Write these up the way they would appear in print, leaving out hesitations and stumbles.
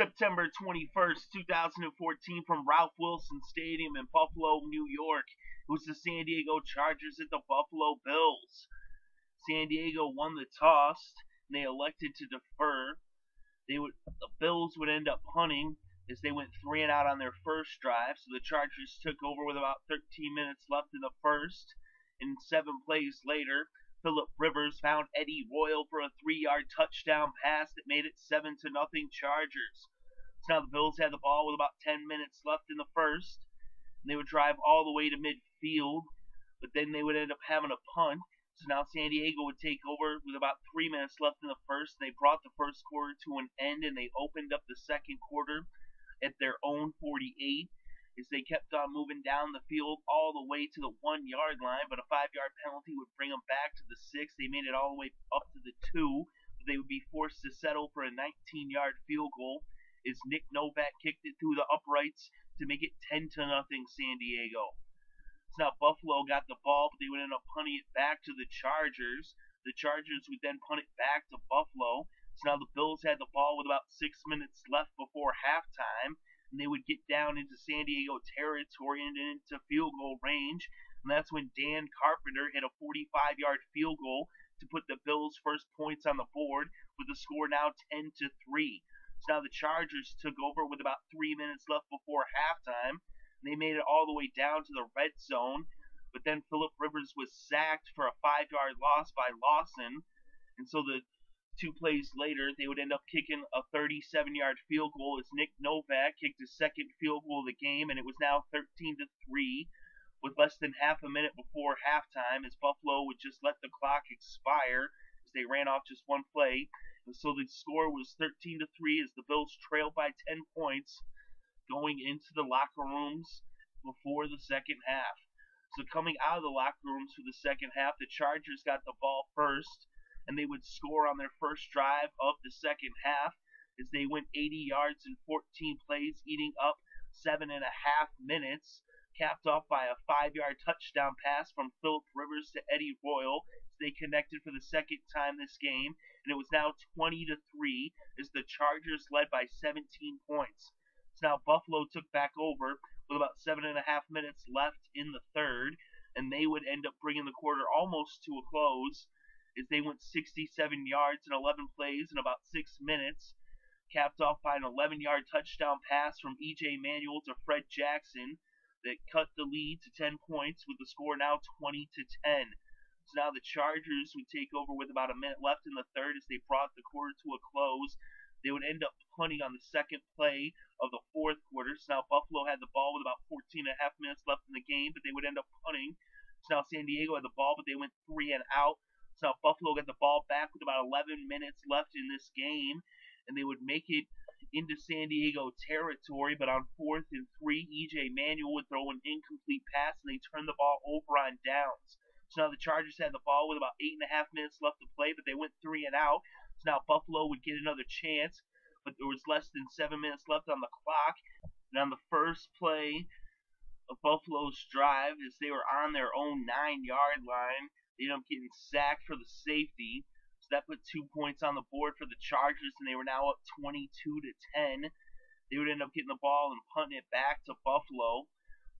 September 21st, 2014, from Ralph Wilson Stadium in Buffalo, New York. It was the San Diego Chargers at the Buffalo Bills. San Diego won the toss, and they elected to defer. The Bills would end up punting as they went 3 and out on their first drive, so the Chargers took over with about 13 minutes left in the first. And 7 plays later, Phillip Rivers found Eddie Royal for a 3-yard touchdown pass that made it 7-0 Chargers. So now the Bills had the ball with about 10 minutes left in the first. And they would drive all the way to midfield, but then they would end up having a punt. So now San Diego would take over with about 3 minutes left in the first. They brought the first quarter to an end, and they opened up the second quarter at their own 48 as they kept on moving down the field all the way to the 1-yard line, but a 5-yard penalty would bring them back to the 6. They made it all the way up to the 2, but they would be forced to settle for a 19-yard field goal as Nick Novak kicked it through the uprights to make it 10-0 San Diego. So now Buffalo got the ball, but they would end up punting it back to the Chargers. The Chargers would then punt it back to Buffalo. So now the Bills had the ball with about 6 minutes left before halftime, and they would get down into San Diego territory and into field goal range. And that's when Dan Carpenter hit a 45-yard field goal to put the Bills' first points on the board, with the score now 10-3. So now the Chargers took over with about 3 minutes left before halftime. They made it all the way down to the red zone, but then Phillip Rivers was sacked for a 5-yard loss by Lawson, and so the 2 plays later, they would end up kicking a 37-yard field goal as Nick Novak kicked his second field goal of the game, and it was now 13-3 with less than half a minute before halftime, as Buffalo would just let the clock expire as they ran off just 1 play. And so the score was 13-3 as the Bills trailed by 10 points going into the locker rooms before the second half. So coming out of the locker rooms for the second half, the Chargers got the ball first, and they would score on their first drive of the second half as they went 80 yards in 14 plays, eating up 7.5 minutes, capped off by a 5-yard touchdown pass from Phillip Rivers to Eddie Royal as they connected for the second time this game, and it was now 20-3 as the Chargers led by 17 points. Now Buffalo took back over with about 7.5 minutes left in the third, and they would end up bringing the quarter almost to a close as they went 67 yards in 11 plays in about 6 minutes, capped off by an 11-yard touchdown pass from EJ Manuel to Fred Jackson that cut the lead to 10 points, with the score now 20-10. So now the Chargers would take over with about a minute left in the third as they brought the quarter to a close. They would end up punting on the second play of the fourth quarter. So now Buffalo had the ball with about 14.5 minutes left in the game, but they would end up punting. So now San Diego had the ball, but they went 3 and out. So now Buffalo got the ball back with about 11 minutes left in this game, and they would make it into San Diego territory, but on 4th and 3, EJ Manuel would throw an incomplete pass, and they turned the ball over on downs. So now the Chargers had the ball with about 8.5 minutes left to play, but they went 3 and out. So now Buffalo would get another chance, but there was less than 7 minutes left on the clock. And on the first play of Buffalo's drive, as they were on their own 9-yard line, they ended up getting sacked for the safety. So that put 2 points on the board for the Chargers, and they were now up 22-10. They would end up getting the ball and punting it back to Buffalo.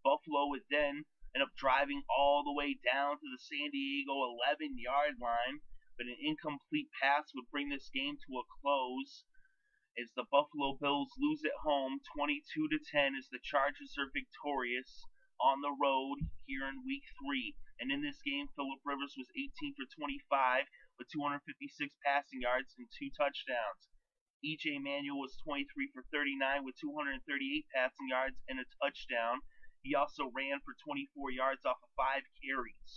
Buffalo would then end up driving all the way down to the San Diego 11-yard line, but an incomplete pass would bring this game to a close as the Buffalo Bills lose at home 22-10 as the Chargers are victorious on the road here in Week 3. And in this game, Phillip Rivers was 18 for 25 with 256 passing yards and 2 touchdowns. EJ Manuel was 23 for 39 with 238 passing yards and a touchdown. He also ran for 24 yards off of 5 carries.